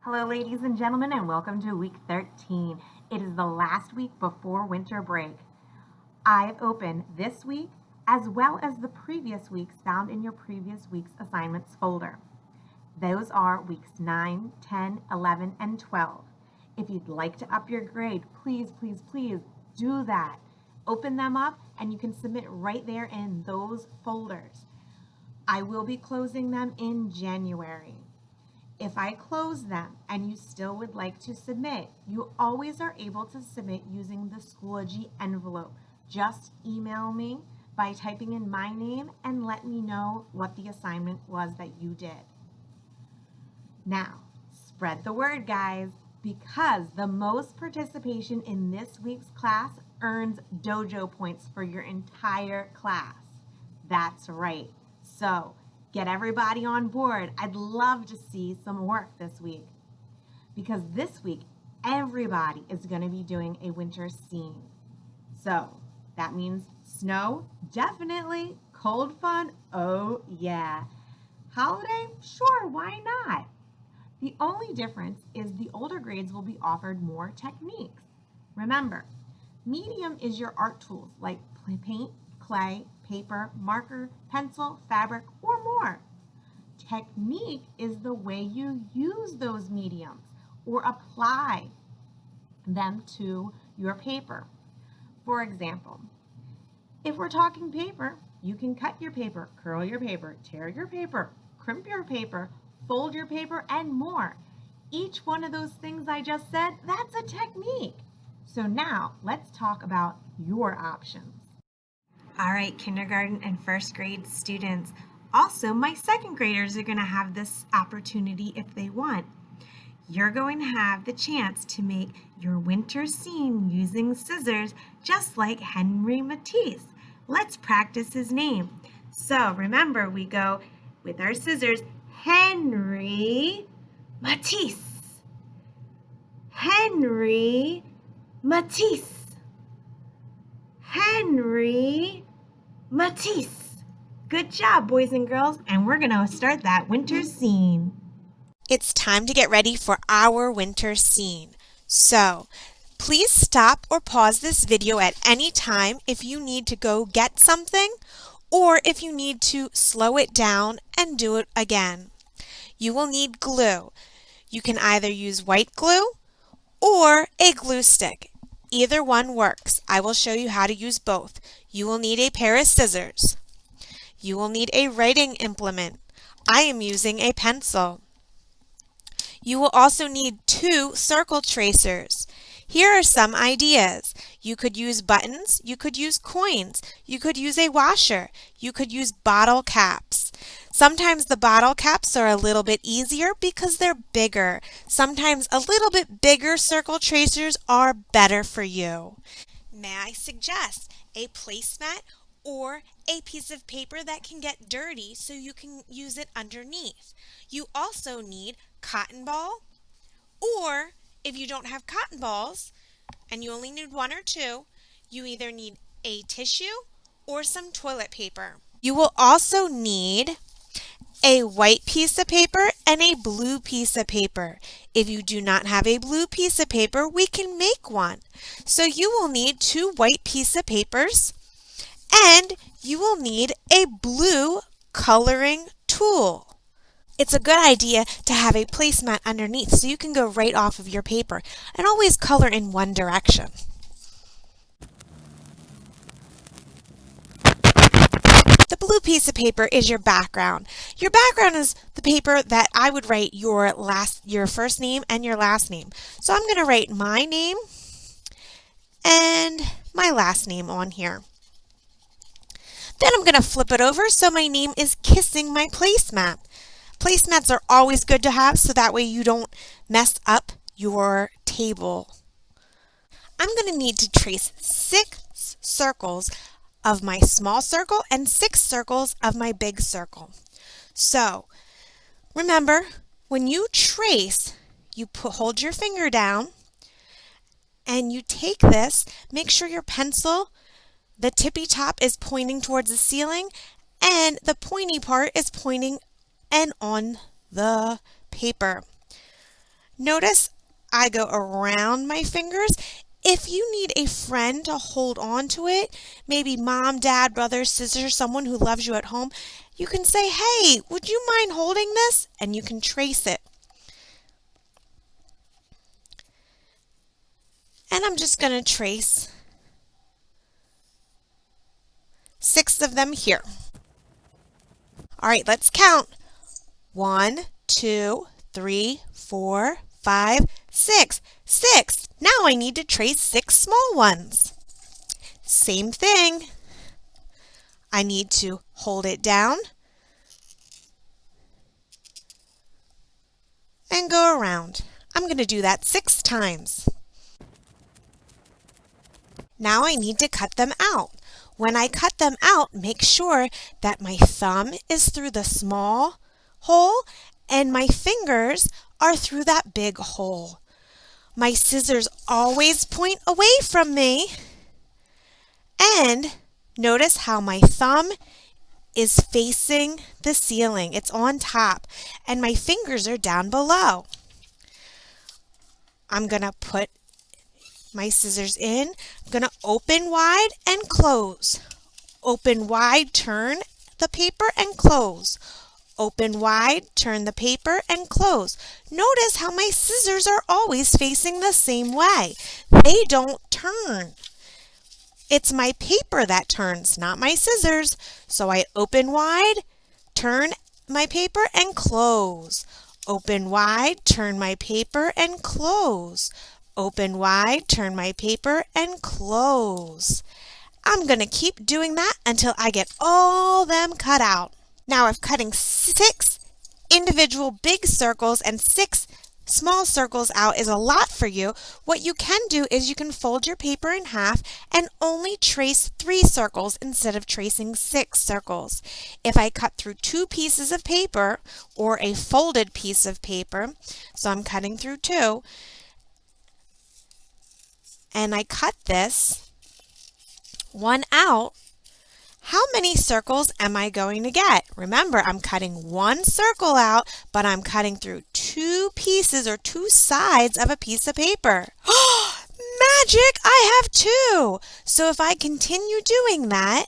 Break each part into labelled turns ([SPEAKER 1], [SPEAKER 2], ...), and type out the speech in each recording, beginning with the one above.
[SPEAKER 1] Hello, ladies and gentlemen, and welcome to week 13. It is the last week before winter break. I've opened this week as well as the previous weeks found in your previous week's assignments folder. Those are weeks 9, 10, 11, and 12. If you'd like to up your grade, please do that. Open them up and you can submit right there in those folders. I will be closing them in January. If I close them and you still would like to submit, you always are able to submit using the Schoology envelope. Just email me by typing in my name and let me know what the assignment was that you did. Now, spread the word, guys, because the most participation in this week's class earns dojo points for your entire class. That's right. So, get everybody on board. I'd love to see some work this week because this week everybody is going to be doing a winter scene. So that means snow, definitely. Cold fun, oh yeah. Holiday, sure, why not? The only difference is the older grades will be offered more techniques. Remember, medium is your art tools like paint, clay, paper, marker, pencil, fabric, or more. Technique is the way you use those mediums or apply them to your paper. For example, if we're talking paper, you can cut your paper, curl your paper, tear your paper, crimp your paper, fold your paper, and more. Each one of those things I just said, that's a technique. So now let's talk about your options. All right, kindergarten and first grade students. Also, my second graders are going to have this opportunity if they want. You're going to have the chance to make your winter scene using scissors, just like Henri Matisse. Let's practice his name. So remember, we go with our scissors, Henri Matisse. Henri Matisse. Henri Matisse. Good job, boys and girls, and we're going to start that winter scene.
[SPEAKER 2] It's time to get ready for our winter scene. So, please stop or pause this video at any time if you need to go get something or if you need to slow it down and do it again. You will need glue. You can either use white glue or a glue stick. Either one works. I will show you how to use both. You will need a pair of scissors. You will need a writing implement. I am using a pencil. You will also need 2 circle tracers. Here are some ideas. You could use buttons, you could use coins, you could use a washer, you could use bottle caps. Sometimes the bottle caps are a little bit easier because they're bigger. Sometimes a little bit bigger circle tracers are better for you. May I suggest a placemat or a piece of paper that can get dirty so you can use it underneath. You also need cotton ball, or if you don't have cotton balls and you only need 1 or 2, you either need a tissue or some toilet paper. You will also need a white piece of paper and a blue piece of paper. If you do not have a blue piece of paper, we can make one. So you will need 2 white pieces of papers and you will need a blue coloring tool. It's a good idea to have a placemat underneath so you can go right off of your paper and always color in one direction. The blue piece of paper is your background. Your background is the paper that I would write your first name and your last name. So I'm going to write my name and my last name on here. Then I'm going to flip it over so my name is kissing my placemat. Placemats are always good to have so that way you don't mess up your table. I'm going to need to trace 6 circles of my small circle and 6 circles of my big circle. So remember, when you trace, you hold your finger down and you take this, make sure your pencil, the tippy top is pointing towards the ceiling and the pointy part is pointing and on the paper. Notice I go around my fingers. If you need a friend to hold on to it, maybe mom, dad, brother, sister, someone who loves you at home, you can say, hey, would you mind holding this? And you can trace it. And I'm just going to trace 6 of them here. All right, let's count. 1, 2, 3, 4, 5, 6. 6. Now I need to trace 6 small ones. Same thing. I need to hold it down and go around. I'm going to do that 6 times. Now I need to cut them out. When I cut them out, make sure that my thumb is through the small hole and my fingers are through that big hole. My scissors always point away from me. And notice how my thumb is facing the ceiling. It's on top and my fingers are down below. I'm going to put my scissors in. I'm going to open wide and close. Open wide, turn the paper and close. Open wide, turn the paper and close. Notice how my scissors are always facing the same way. They don't turn. It's my paper that turns, not my scissors. So I open wide, turn my paper and close. Open wide, turn my paper and close. Open wide, turn my paper and close. I'm going to keep doing that until I get all them cut out. Now if cutting 6 individual big circles and 6 small circles out is a lot for you, what you can do is you can fold your paper in half and only trace 3 circles instead of tracing 6 circles. If I cut through 2 pieces of paper or a folded piece of paper, so I'm cutting through 2, and I cut this one out, how many circles am I going to get? Remember, I'm cutting 1 circle out, but I'm cutting through 2 pieces or 2 sides of a piece of paper. Magic! I have 2! So if I continue doing that,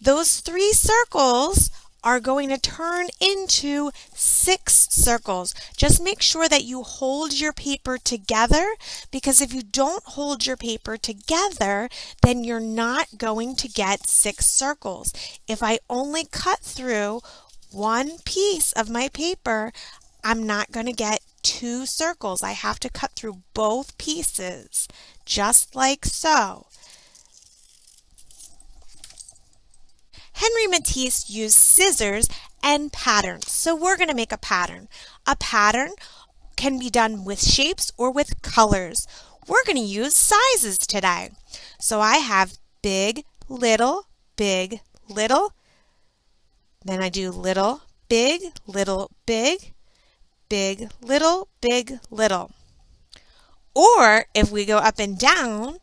[SPEAKER 2] those 3 circles are going to turn into 6 circles. Just make sure that you hold your paper together, because if you don't hold your paper together, then you're not going to get 6 circles. If I only cut through 1 piece of my paper, I'm not going to get 2 circles. I have to cut through both pieces, just like so. Henri Matisse used scissors and patterns. So we're going to make a pattern. A pattern can be done with shapes or with colors. We're going to use sizes today. So I have big, little, big, little. Then I do little, big, big, big, little, big, little. Or if we go up and down,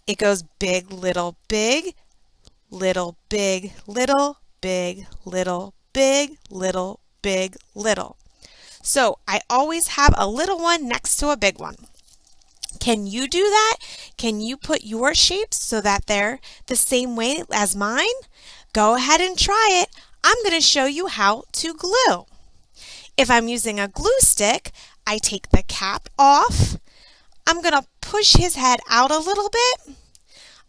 [SPEAKER 2] it goes big, little, big, little, big, little, big, little, big, little, big, little. So I always have a little one next to a big one. Can you do that? Can you put your shapes so that they're the same way as mine? Go ahead and try it. I'm going to show you how to glue. If I'm using a glue stick, I take the cap off. I'm going to push his head out a little bit.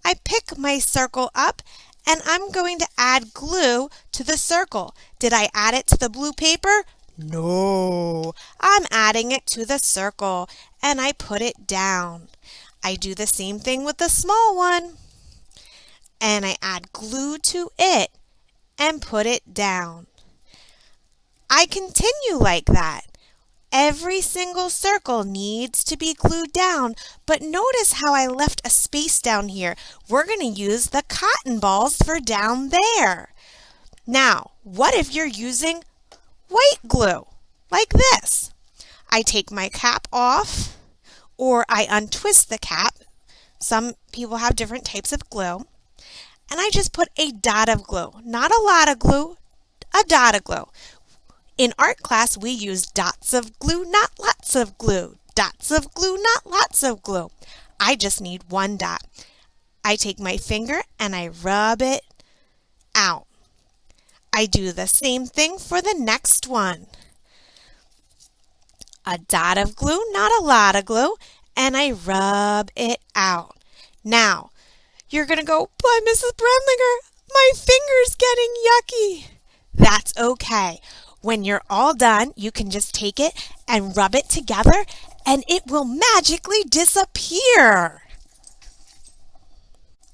[SPEAKER 2] I pick my circle up and I'm going to add glue to the circle. Did I add it to the blue paper? No, I'm adding it to the circle and I put it down. I do the same thing with the small one and I add glue to it and put it down. I continue like that. Every single circle needs to be glued down, but notice how I left a space down here. We're going to use the cotton balls for down there. Now, what if you're using white glue, like this? I take my cap off, or I untwist the cap. Some people have different types of glue. And I just put a dot of glue. Not a lot of glue, a dot of glue. In art class, we use dots of glue, not lots lots of glue. Dots of glue, not lots of glue. I just need one dot. I take my finger and I rub it out. I do the same thing for the next one. A dot of glue, not a lot of glue, and I rub it out. Now, you're going to go, but Mrs. Brendlinger, my finger's getting yucky. That's okay. When you're all done, you can just take it and rub it together and it will magically disappear.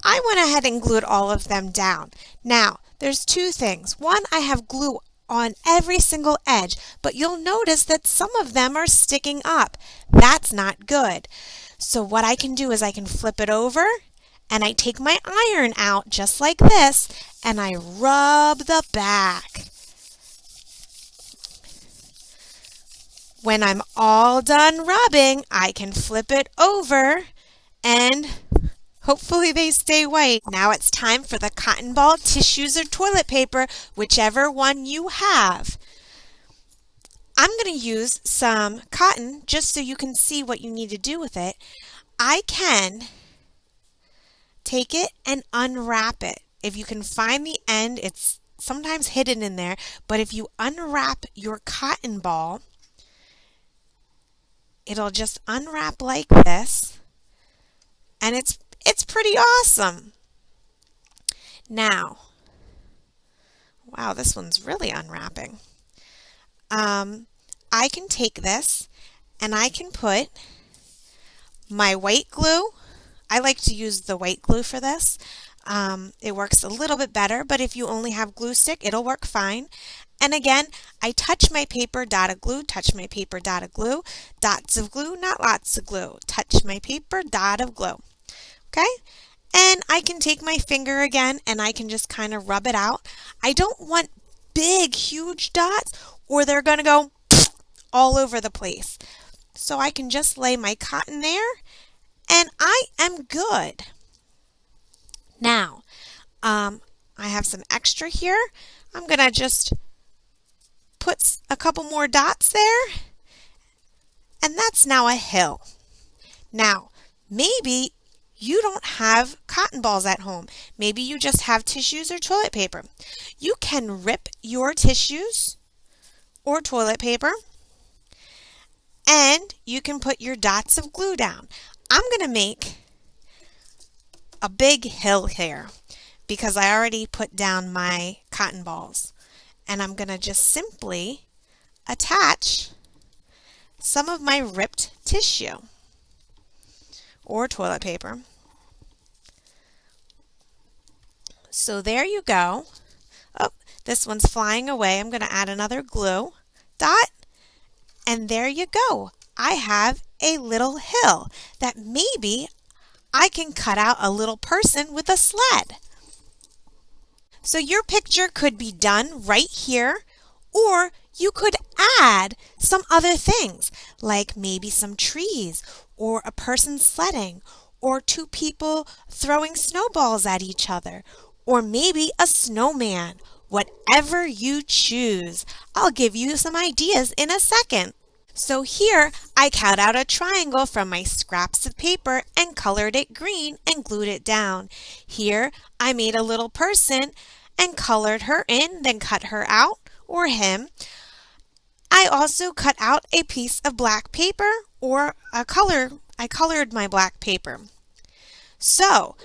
[SPEAKER 2] I went ahead and glued all of them down. Now, there's two things. One, I have glue on every single edge, but you'll notice that some of them are sticking up. That's not good. So what I can do is I can flip it over and I take my iron out just like this and I rub the back. When I'm all done rubbing, I can flip it over and hopefully they stay white. Now it's time for the cotton ball, tissues, or toilet paper, whichever one you have. I'm going to use some cotton just so you can see what you need to do with it. I can take it and unwrap it. If you can find the end, it's sometimes hidden in there, but if you unwrap your cotton ball, it'll just unwrap like this, and it's pretty awesome. Now, wow, this one's really unwrapping. I can take this and I can put my white glue. I like to use the white glue for this. It works a little bit better, but if you only have glue stick, it'll work fine. And again, I touch my paper, dot of glue, touch my paper, dot of glue, dots of glue, not lots of glue, touch my paper, dot of glue. Okay? And I can take my finger again and I can just kind of rub it out. I don't want big, huge dots or they're going to go all over the place. So I can just lay my cotton there and I am good. Now, I have some extra here. I'm going to just put a couple more dots there, and that's now a hill. Now, maybe you don't have cotton balls at home. Maybe you just have tissues or toilet paper. You can rip your tissues or toilet paper, and you can put your dots of glue down. I'm going to make a big hill here because I already put down my cotton balls. And I'm going to just simply attach some of my ripped tissue or toilet paper. So there you go. Oh, this one's flying away. I'm going to add another glue dot. And there you go. I have a little hill that maybe I can cut out a little person with a sled. So your picture could be done right here, or you could add some other things, like maybe some trees, or a person sledding, or two people throwing snowballs at each other, or maybe a snowman. Whatever you choose. I'll give you some ideas in a second. So here I cut out a triangle from my scraps of paper and colored it green and glued it down. Here I made a little person and colored her in, then cut her out, or him. I also cut out a piece of black paper or a color. I colored my black paper. So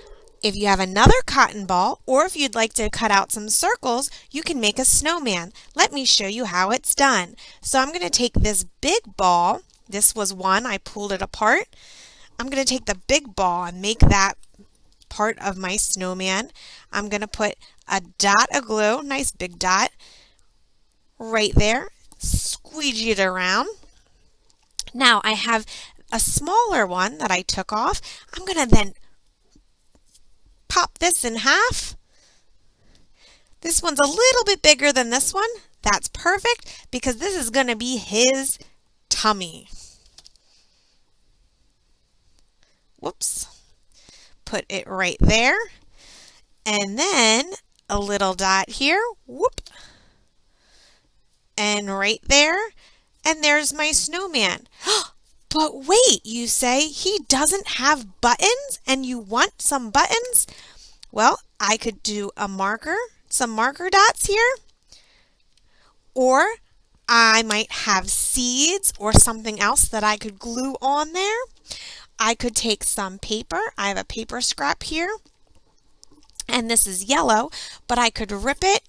[SPEAKER 2] if you have another cotton ball, or if you'd like to cut out some circles, you can make a snowman. Let me show you how it's done. So I'm going to take this big ball. This was one. I pulled it apart. I'm going to take the big ball and make that part of my snowman. I'm going to put a dot of glue, nice big dot, right there. Squeegee it around. Now I have a smaller one that I took off. I'm going to then pop this in half. This one's a little bit bigger than this one. That's perfect because this is going to be his tummy. Whoops. Put it right there. And then a little dot here. Whoop. And right there. And there's my snowman. But wait, you say, he doesn't have buttons and you want some buttons? Well, I could do a marker, some marker dots here. Or I might have seeds or something else that I could glue on there. I could take some paper. I have a paper scrap here. And this is yellow, but I could rip it.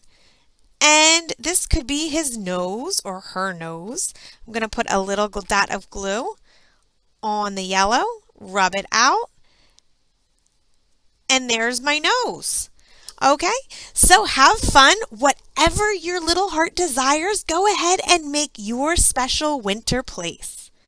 [SPEAKER 2] And this could be his nose or her nose. I'm going to put a little dot of glue on the yellow, rub it out, and there's my nose. Okay, so have fun. Whatever your little heart desires, go ahead and make your special winter place.